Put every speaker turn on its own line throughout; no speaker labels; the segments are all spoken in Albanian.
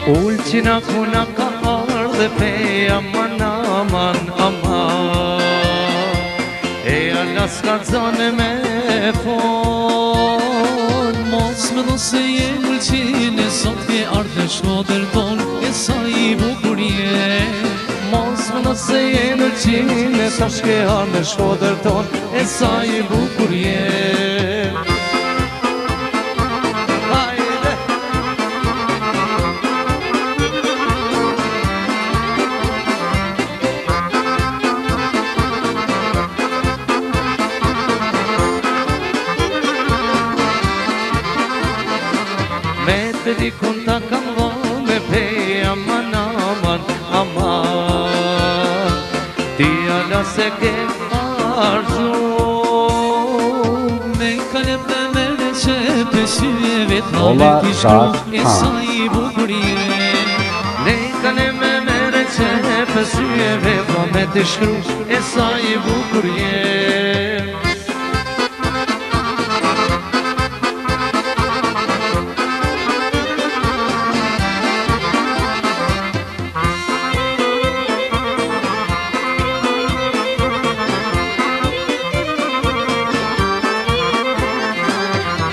Ulqina kuna ka ardhe pe aman aman aman E alas ka zane me fon
Mos me do se je ulqine sot ke ardhe shkoder ton E sa I bukur je
Mos me do se je ulqine tash ke ardhe shkoder ton E sa I bukur je Të dikun ta kam vone pe aman aman aman Ti ala se ke arzu
Me kalem dhe mere që pësyeve t'nale t'i shkru E sa I bukur je
Ne kalem dhe mere që pësyeve t'nale t'i shkru E sa I bukur je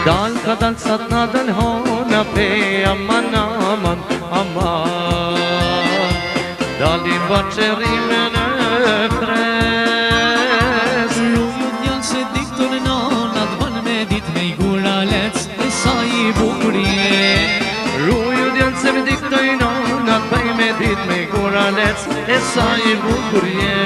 Dal ka dal sat na dal hona pe aman aman aman Dalin baqerime në fres
Rujët janë se dikton e nanat ban me dit me I gura lec E sa I bukur je
Rujët janë se me diktoj nanat baj me dit me I gura lec E sa I bukur je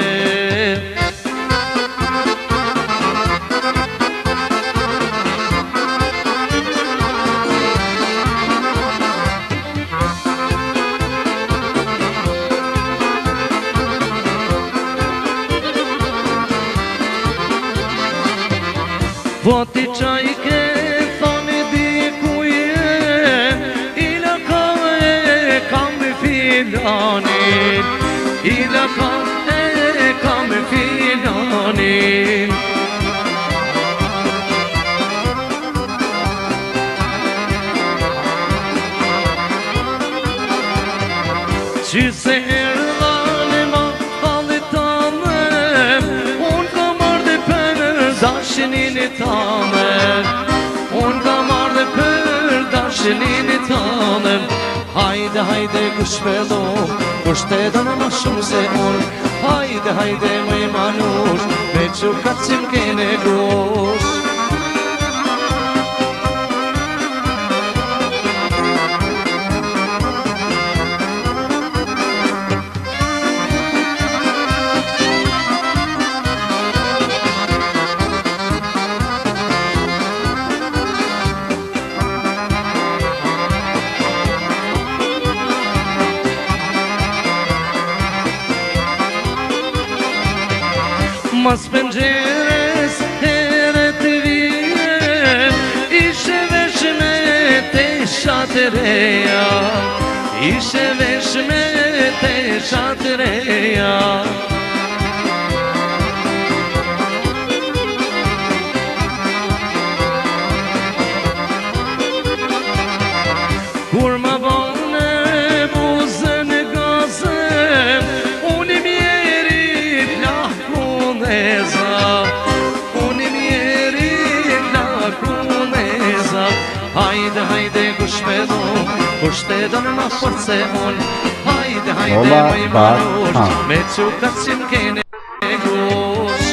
Voti qaj ke thoni di ku jem Ila ka e kam e filanin Ila ka e kam e filanin Qyse erdhane ma hallitanem Unë ka marrë për dashinin e tanem Unë ka marrë për dashinin e tanem Hajde, hajde, kush shpelo Kush te dënë ma shumë se unë Hajde, hajde, më I manush Me që ka qim kene gosh Mas pëngjeres heret të vijem Ishe vesh me te shatëreja Ishe vesh me te shatëreja Kur ma bane buzën e gazën Unë I mjerit lahkuneza Unë I mjerit lahkuneza Hajde, hajde, kush me do Kush te do në ma force unë Hajde, hajde, më I manush Me që ka qim kene gosh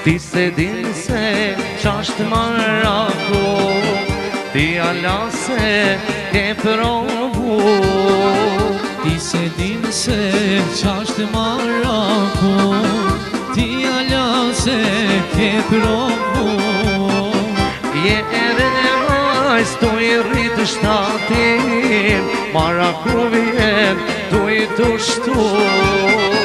Ti se din se qasht marrako Ti ala se ke provu
Ti se din se qasht marrako Ti ala se ke provu
Je ere në majs, tu i rritë shtatin, Mara ku vjen, tu i të shtu.